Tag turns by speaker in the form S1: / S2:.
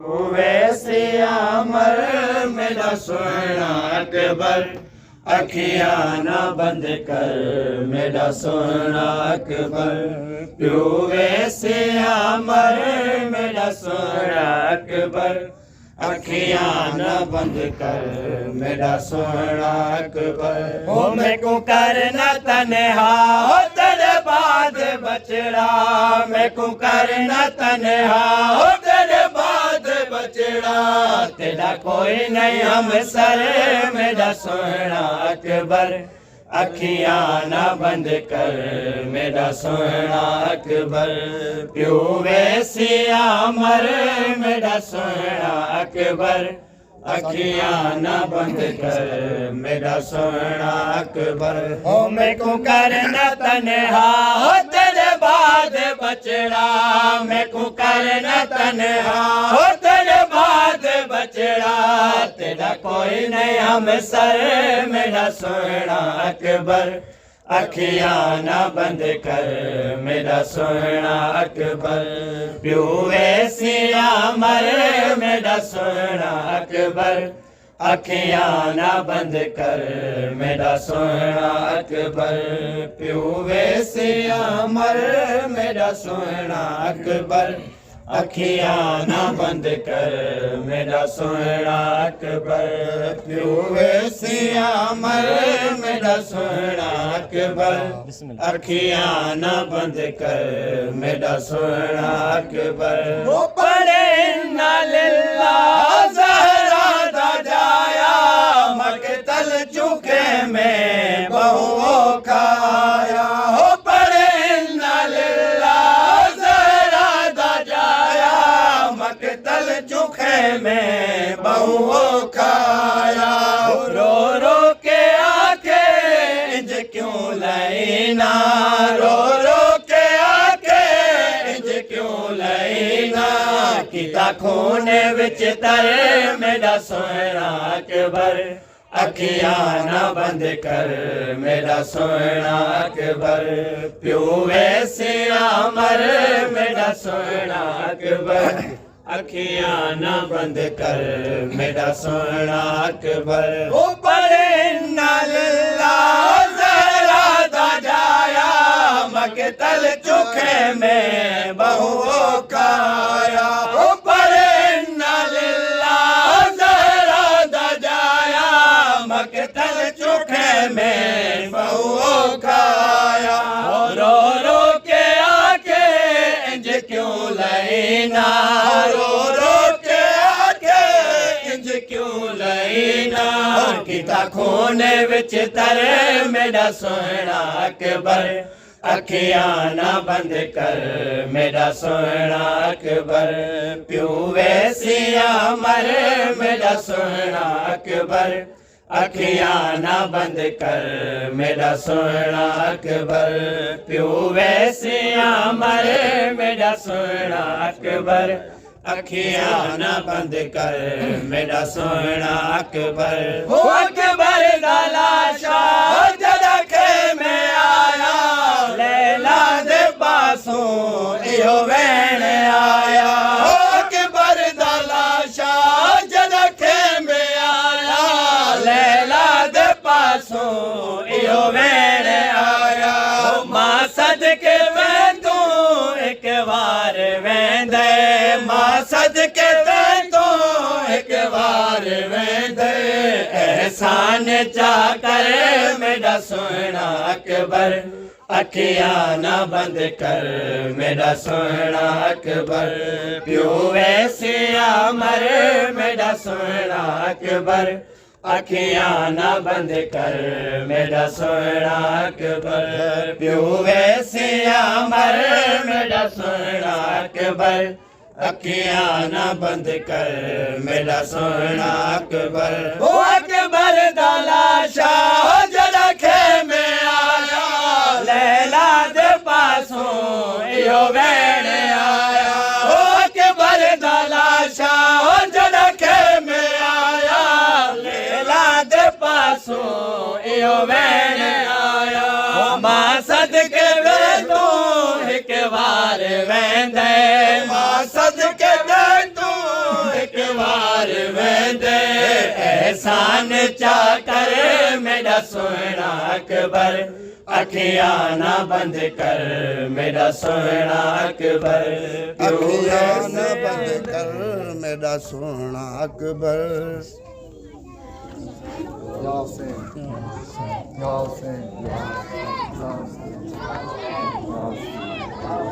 S1: वैसे अमर मेरा सोना अकबर, अखियां ना बंद कर मेरा सोना अकबर। प्यो वैसे अमर मेरा सोना अकबर, अखियां ना बंद कर मेरा सोना अकबर। हो मैं को करना तन्हा हो तेरे बाद बचड़ा, मैं को करना तन्हा हो तेरे बाद बचड़ा। तेरा कोई नहीं हम सर मेरा सोना अकबर, अखियां ना बंद कर मेरा सोना अकबर। प्यो वैसे अमर मेरा सोना अकबर, अखियां ना बंद कर मेरा सोना अकबर। हो मैं को करना तन्हा हो तेरे बाद बचड़ा, मैं को करना तन्हा हो तेरे बाद बचड़ा। तेरा कोई नहीं हम सर मेरा सोना अकबर, अखियां ना बंद कर मेरा सोना अकबर। प्यो वैसे अमर मेरा सोना अकबर, अखियां ना बंद कर मेरा सोना अकबर। प्यो वैसे अमर मेरा सोना अकबर, अखियां ना बंद कर मेरा सोना अकबर। प्यो वैसे अमर मेरा सोना अकबर, अखियां ना बंद कर मेरा सोना अकबर। वो पढ़े ना लिल्लाह ज़हरा दा जाया, मकतल चुके में बहुओं खाया। हो पढ़े ना लिल्लाह ज़हरा दा जाया, मकतल चुके में बहुओं खाया। रो रो के आके इंज क्यों लैना, रो रो के आके इंज क्यों लैना। किता खून विच तरे मेरा सोना अकबर, अखियां ना बंद कर मेरा सोना अकबर। प्यो वैसे अमर मेरा सोना अकबर, अखियां ना बंद कर मेरा सोना अकबर। ओ पढ़े ना लिल्लाह ज़हरा दा जाया, मकतल चुखे में बहुओं खाया। ओ पढ़े ना लिल्लाह ज़हरा दा जाया, मकतल चुखे में बहुओं खाया। रो रो के आके इंज क्यों लैना, रो रो के आके इंज क्यों लैना। किता खून विच तरे मेरा सोना अकबर, अखियां ना बंद कर मेरा सोना अकबर। प्यो वैसे अमर मेरा सोना अकबर, अखियां ना बंद कर मेरा सोना अकबर। प्यो वैसे अमर मेरा सोना अकबर, अखियां ना बंद कर मेरा सोना अकबर। हो अकबर दा लाशा जदा खेमे आया, लैला दे पासों इहो वैन आया। हो अकबर दा लाशा जदा खेमे आया, लैला दे पासों इहो वैन आया। मां सदके वेंदो एक बार वेंदे, मां सदके वेंदो एक बार वेंदे। एहसान चा करे मेरा सोना अकबर, अखियां ना बंद कर मेरा सोना अकबर। प्यो वैसे अमर मेरा सोना अकबर, अखियां ना बंद कर मेरा सोना अकबर। प्यो वैसे अमर मेरा सोना अकबर, अखियां ना बंद कर मेरा सोना अकबर। ओ अकबर दा लाशा जदा खेमे आया, लैला दे पासों इहो वैन आया। ओ अकबर दा लाशा जदा खेमे आया, लैला दे पासों इहो वैन आया। मां सदके वेंदो एक बार वेंदे, मां सदके वेंदो एहसान चा कर मेरा सोहना अकबर अखियां ना बंद कर मेरा सोहना अकबर
S2: अखियां न बंद कर मेरा सोहना Akbar
S3: Y'all sing. Y'all sing. Y'all sing. Y'all sing.